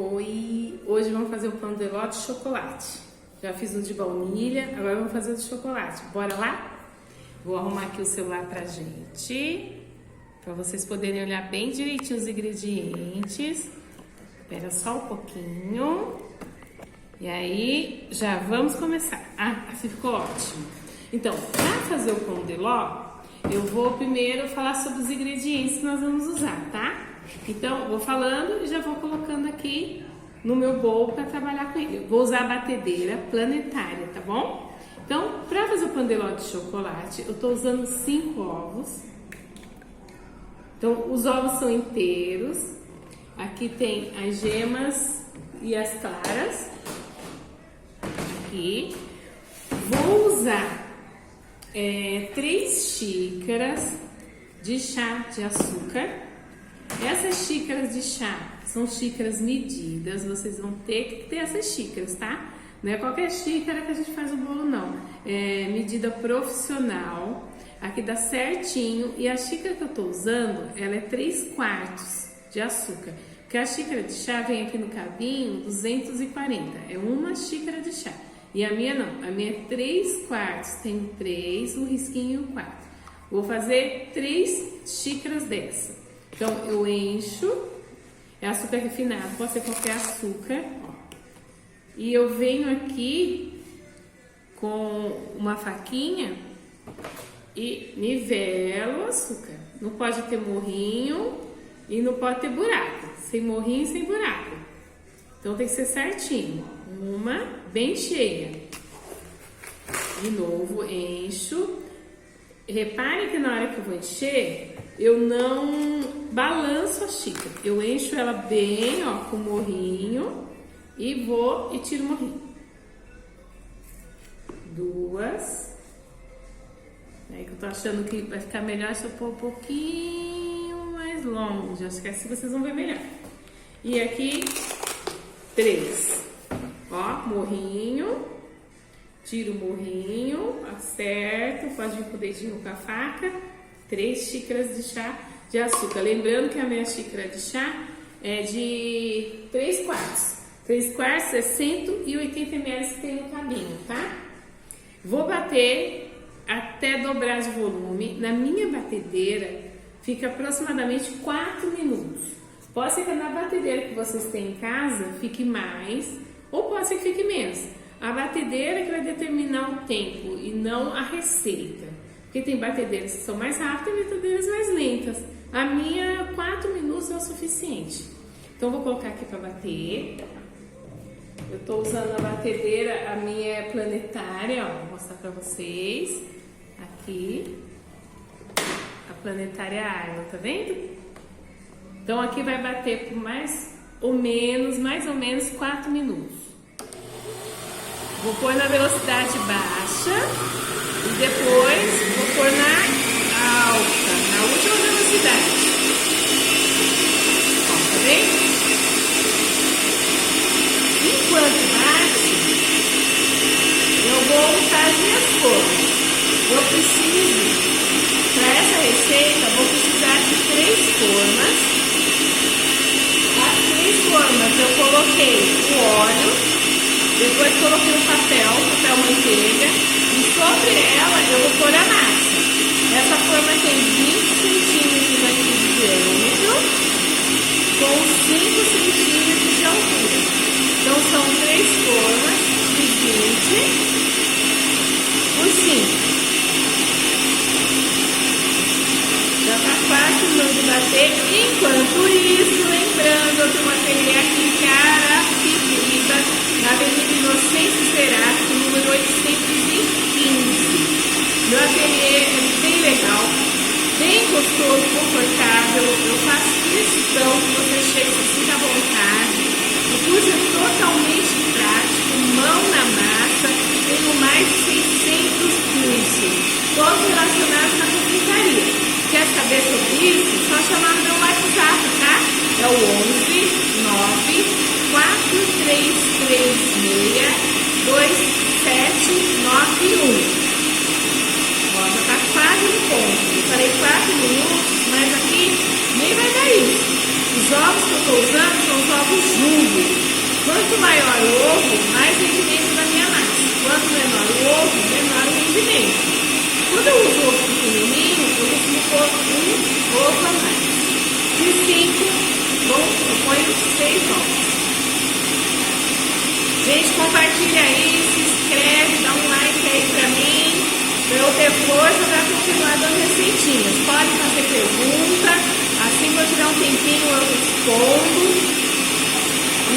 Oi, hoje vamos fazer o pão de ló de chocolate. Já fiz o de baunilha, agora vamos fazer o de chocolate. Bora lá? Vou arrumar aqui o celular pra gente, pra vocês poderem olhar bem direitinho os ingredientes. Espera só um pouquinho. E aí, já vamos começar. Ah, assim ficou ótimo. Então, para fazer o pão de ló, eu vou primeiro falar sobre os ingredientes que nós vamos usar, tá? Então, vou falando e já vou colocando aqui no meu bowl para trabalhar com ele. Eu vou usar a batedeira planetária, tá bom? Então, para fazer o pão de ló de chocolate, eu tô usando 5 ovos. Então, os ovos são inteiros. Aqui tem as gemas e as claras. Aqui. Vou usar 3 xícaras de chá de açúcar. Essas xícaras de chá são xícaras medidas, vocês vão ter que ter essas xícaras, tá? Não é qualquer xícara que a gente faz o bolo, não. É medida profissional, aqui dá certinho. E a xícara que eu tô usando, ela é 3/4 de açúcar. Porque a xícara de chá vem aqui no cabinho 240, é uma xícara de chá. E a minha não, a minha é 3/4, tem 3, um risquinho e um 4. Vou fazer 3 xícaras dessa. Então, eu encho, é açúcar refinado, pode ser qualquer açúcar, ó. E eu venho aqui com uma faquinha e nivelo o açúcar. Não pode ter morrinho e não pode ter buraco, sem morrinho e sem buraco. Então, tem que ser certinho, uma bem cheia. De novo, encho. Repare que na hora que eu vou encher, eu não balanço a xícara. Eu encho ela bem, ó, com o morrinho e vou e tiro o morrinho. 2. Aí que eu tô achando que vai ficar melhor se eu pôr um pouquinho mais longe. Acho que assim vocês vão ver melhor. E aqui, 3. Ó, morrinho. Tiro o morrinho, acerto, pode vir com o dedinho com a faca. 3 xícaras de chá de açúcar. Lembrando que a minha xícara de chá é de 3/4. 3/4 é 180 ml que tem no cabinho, tá? Vou bater até dobrar de volume. Na minha batedeira fica aproximadamente 4 minutos. Pode ser que na batedeira que vocês têm em casa fique mais, ou pode ser que fique menos. A batedeira que vai determinar o tempo e não a receita. Porque tem batedeiras que são mais rápidas e batedeiras mais lentas. A minha, 4 minutos é o suficiente. Então, vou colocar aqui para bater. Eu tô usando a batedeira, a minha é planetária, ó. Vou mostrar para vocês. Aqui. A planetária Arlo, tá vendo? Então, aqui vai bater por mais ou menos 4 minutos. Vou pôr na velocidade baixa e depois vou pôr na alta, na última velocidade. Ó, tá vendo? Enquanto bate, eu vou usar as minhas formas. Eu preciso, para essa receita, vou precisar de 3 formas. As 3 formas eu coloquei o óleo. Depois coloquei o papel manteiga, e sobre ela eu vou pôr a massa. Essa forma tem 20 centímetros aqui de diâmetro, com 5 centímetros de altura. Então são 3 formas de 20 por 5. Já está quase terminando de bater. Enquanto isso, lembrando, eu tenho uma ateliê aqui em Carapicuíba, na Avenida Inocêncio Serafim, número 815. Meu ateliê é bem legal, bem gostoso, confortável. Eu faço questão que você chegue e se sinta à vontade. O curso é totalmente prático, mão na massa. Tenho mais de 600 cursos, todos relacionados à confeitaria. Quer saber sobre isso? Só chamar no meu WhatsApp, tá? É o 11 9 43362791. Ó, já tá quase no ponto. Eu falei 4 minutos, mas aqui nem vai dar isso. Os ovos que eu estou usando são os ovos jumbo. Quanto maior o ovo, mais rendimento da minha massa. Quanto menor o ovo, menor o rendimento. Quando eu uso ovo pequenininho, eu costumo pôr um ovo a mais. De 5, eu ponho 6 ovos. Gente, compartilha aí, se inscreve, dá um like aí pra mim, pra eu ter força pra continuar dando receitinhas. Pode fazer pergunta, assim que eu tiver um tempinho eu respondo. E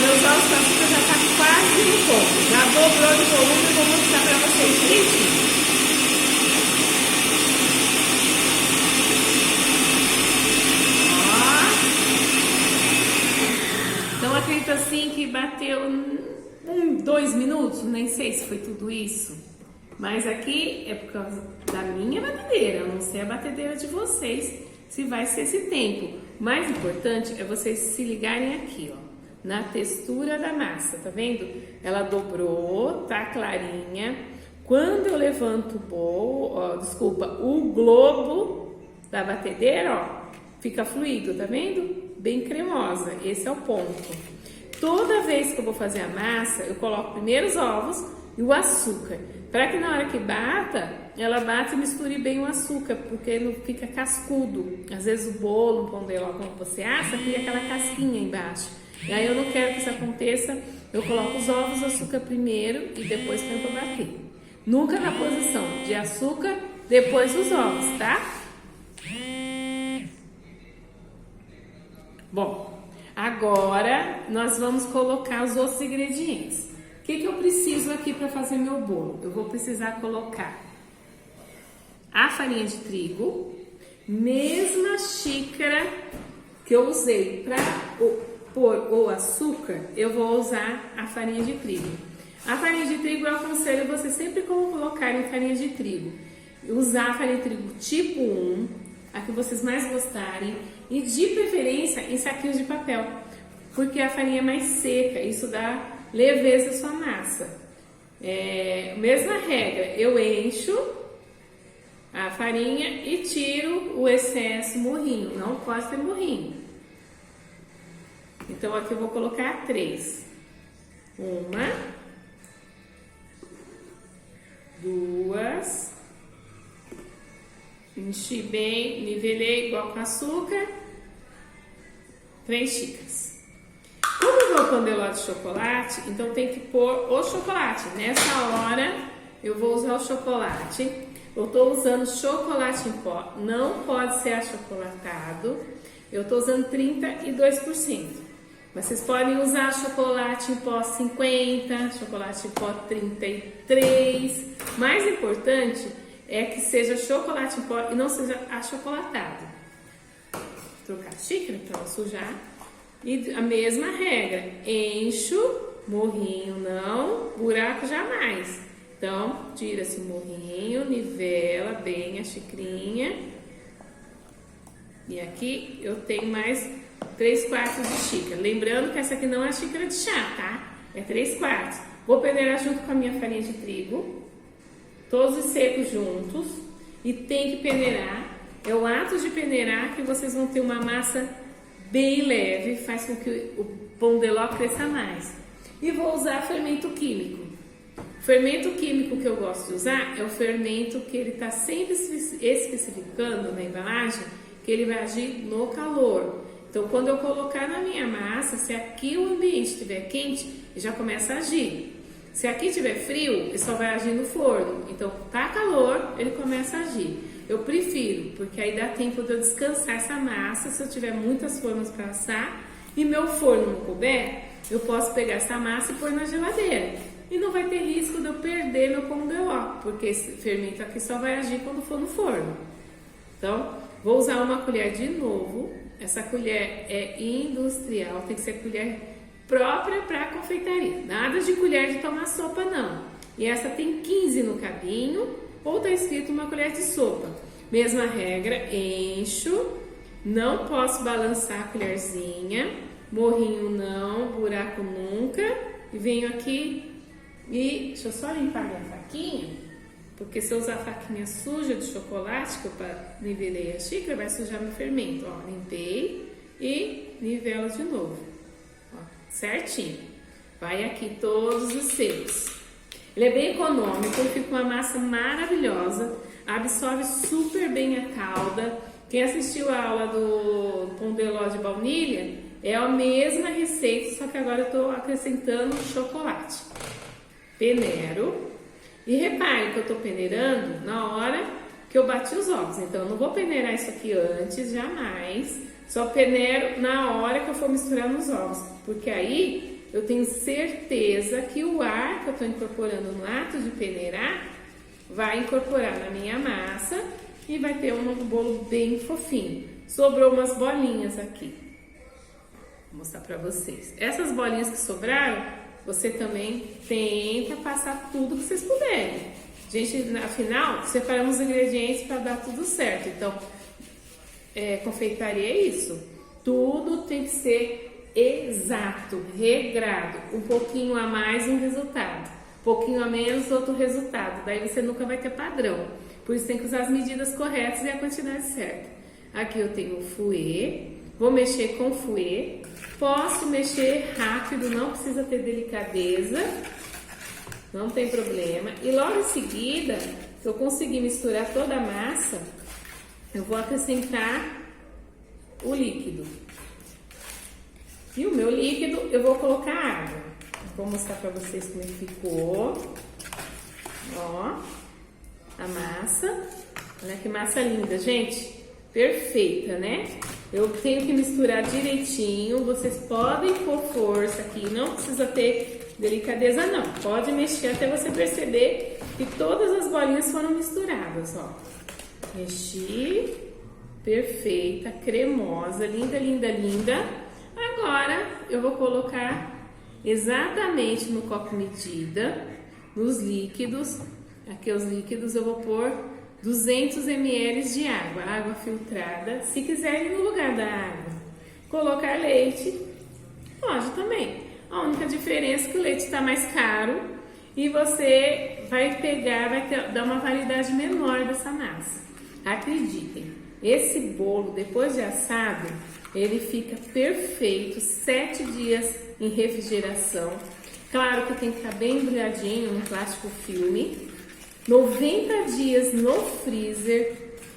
meus ovos com açúcar já tá quase no ponto. Já dobrou de volume e vou mostrar pra vocês direitinho. Então acredito assim que bateu 2 minutos, nem sei se foi tudo isso. Mas aqui é por causa da minha batedeira, eu não sei a batedeira de vocês, se vai ser esse tempo. O mais importante é vocês se ligarem aqui, ó, na textura da massa, tá vendo? Ela dobrou, tá clarinha. Quando eu levanto o globo da batedeira, ó, fica fluido, tá vendo? Bem cremosa, esse é o ponto. Toda vez que eu vou fazer a massa, eu coloco primeiro os ovos e o açúcar, para que na hora que bata, ela bata e misture bem o açúcar, porque não fica cascudo. Às vezes o bolo, o pão de ló, quando você assa, fica aquela casquinha embaixo. E aí eu não quero que isso aconteça, eu coloco os ovos, o açúcar primeiro e depois tento bater. Nunca na posição de açúcar, depois os ovos, tá? Bom, agora nós vamos colocar os outros ingredientes. O que eu preciso aqui para fazer meu bolo? Eu vou precisar colocar a farinha de trigo, mesma xícara que eu usei para pôr o açúcar, eu vou usar a farinha de trigo. A farinha de trigo eu aconselho você sempre colocarem farinha de trigo. Usar a farinha de trigo tipo 1, a que vocês mais gostarem, e de preferência em saquinhos de papel, porque a farinha é mais seca, isso dá leveza à sua massa. Mesma regra, eu encho a farinha e tiro o excesso morrinho, não pode ter morrinho. Então aqui eu vou colocar 3. 1, 2, enchi bem, nivelei igual com açúcar, 3 xícaras. Como eu vou pão de ló de chocolate, então tem que pôr o chocolate. Nessa hora eu vou usar o chocolate. Eu estou usando chocolate em pó, não pode ser achocolatado. Eu estou usando 32%. Mas vocês podem usar chocolate em pó 50, chocolate em pó 33. Mais importante é que seja chocolate em pó e não seja achocolatado. Vou trocar a xícara para não sujar. E a mesma regra, encho, morrinho não, buraco jamais. Então, tira-se o morrinho, nivela bem a xicrinha. E aqui eu tenho mais 3/4 de xícara. Lembrando que essa aqui não é xícara de chá, tá? É 3/4. Vou peneirar junto com a minha farinha de trigo. Todos os secos juntos. E tem que peneirar. É o ato de peneirar que vocês vão ter uma massa bem leve. Faz com que o pão de ló cresça mais. E vou usar fermento químico. O fermento químico que eu gosto de usar é o fermento que ele está sempre especificando na embalagem que ele vai agir no calor. Então, quando eu colocar na minha massa, se aqui o ambiente estiver quente, ele já começa a agir. Se aqui estiver frio, ele só vai agir no forno. Então, tá calor, ele começa a agir. Eu prefiro, porque aí dá tempo de eu descansar essa massa, se eu tiver muitas formas para assar, e meu forno não couber, eu posso pegar essa massa e pôr na geladeira. E não vai ter risco de eu perder meu pão de ló, porque esse fermento aqui só vai agir quando for no forno. Então, vou usar uma colher de novo. Essa colher é industrial, tem que ser colher própria para confeitaria. Nada de colher de tomar sopa, não. E essa tem 15 no cabinho, ou tá escrito uma colher de sopa. Mesma regra, encho, não posso balançar a colherzinha, morrinho não, buraco nunca. E venho aqui e deixa eu só limpar minha faquinha, porque se eu usar a faquinha suja de chocolate, que eu nivelei a xícara, vai sujar meu fermento. Ó, limpei e nivela de novo, ó, certinho. Vai aqui todos os secos. Ele é bem econômico, fica uma massa maravilhosa, absorve super bem a calda. Quem assistiu a aula do pão de ló de baunilha, é a mesma receita, só que agora eu estou acrescentando chocolate. Peneiro. E repare que eu estou peneirando na hora que eu bati os ovos. Então, eu não vou peneirar isso aqui antes, jamais. Só peneiro na hora que eu for misturar nos ovos. Porque aí eu tenho certeza que o ar que eu estou incorporando no ato de peneirar vai incorporar na minha massa e vai ter um bolo bem fofinho. Sobrou umas bolinhas aqui. Vou mostrar pra vocês. Essas bolinhas que sobraram, você também tenta passar tudo que vocês puderem. Gente, afinal, separamos os ingredientes para dar tudo certo. Então, confeitaria é isso. Tudo tem que ser exato, regrado. Um pouquinho a mais, um resultado. Um pouquinho a menos, outro resultado. Daí você nunca vai ter padrão. Por isso tem que usar as medidas corretas e a quantidade certa. Aqui eu tenho o fouet. Vou mexer com fouet. Posso mexer rápido, não precisa ter delicadeza. Não tem problema. E logo em seguida, se eu conseguir misturar toda a massa, eu vou acrescentar o líquido. E o meu líquido, eu vou colocar água. Vou mostrar pra vocês como é que ficou. Ó, a massa. Olha que massa linda, gente. Perfeita, né? Eu tenho que misturar direitinho. Vocês podem pôr força aqui, não precisa ter delicadeza não. Pode mexer até você perceber que todas as bolinhas foram misturadas, ó. Mexi. Perfeita, cremosa, linda, linda, linda. Agora eu vou colocar exatamente no copo medida, nos líquidos. Aqui os líquidos eu vou pôr 200 ml de água, água filtrada. Se quiser ir no lugar da água colocar leite, pode também. A única diferença é que o leite está mais caro e você vai pegar, dar uma validade menor dessa massa. Acreditem, esse bolo depois de assado, ele fica perfeito, 7 dias em refrigeração. Claro que tem que estar bem embrulhadinho no plástico filme. 90 dias no freezer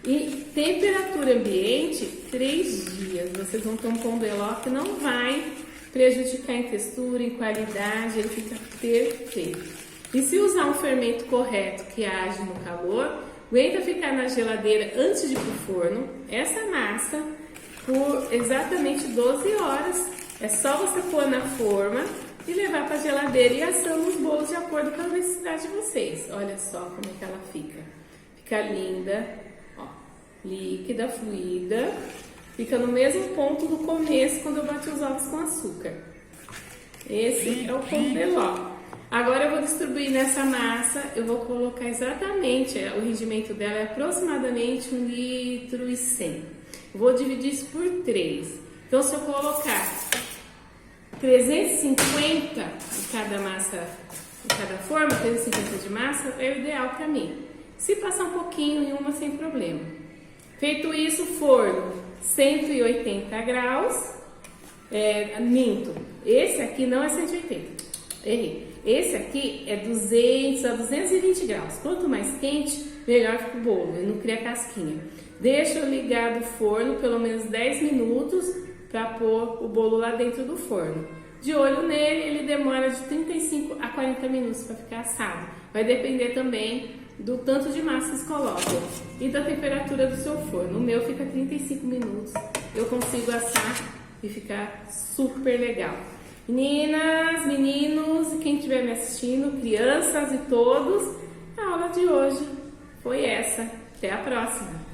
e temperatura ambiente 3 dias. Vocês vão ter um pão de ló que não vai prejudicar em textura, em qualidade, ele fica perfeito. E se usar um fermento correto que age no calor, aguenta ficar na geladeira antes de ir pro forno, essa massa por exatamente 12 horas. É só você pôr na forma e levar para a geladeira e assando os bolos de acordo com a necessidade de vocês. Olha só como é que ela fica. Fica linda, ó, líquida, fluida. Fica no mesmo ponto do começo quando eu bati os ovos com açúcar. Esse é o pão de ló. Agora eu vou distribuir nessa massa, eu vou colocar exatamente, o rendimento dela é aproximadamente 1,1 litro. Vou dividir isso por 3. Então se eu colocar 350 de cada massa, de cada forma, 350 de massa, é o ideal para mim. Se passar um pouquinho em uma, sem problema. Feito isso, forno 180 graus, minto, esse aqui não é 180, errei. Esse aqui é 200 a 220 graus. Quanto mais quente, melhor fica o bolo, ele não cria casquinha. Deixa eu ligar do forno pelo menos 10 minutos para pôr o bolo lá dentro do forno. De olho nele, ele demora de 35 a 40 minutos para ficar assado. Vai depender também do tanto de massa que vocês colocam e da temperatura do seu forno. O meu fica 35 minutos. Eu consigo assar e ficar super legal. Meninas, meninos, quem estiver me assistindo, crianças e todos, a aula de hoje foi essa. Até a próxima!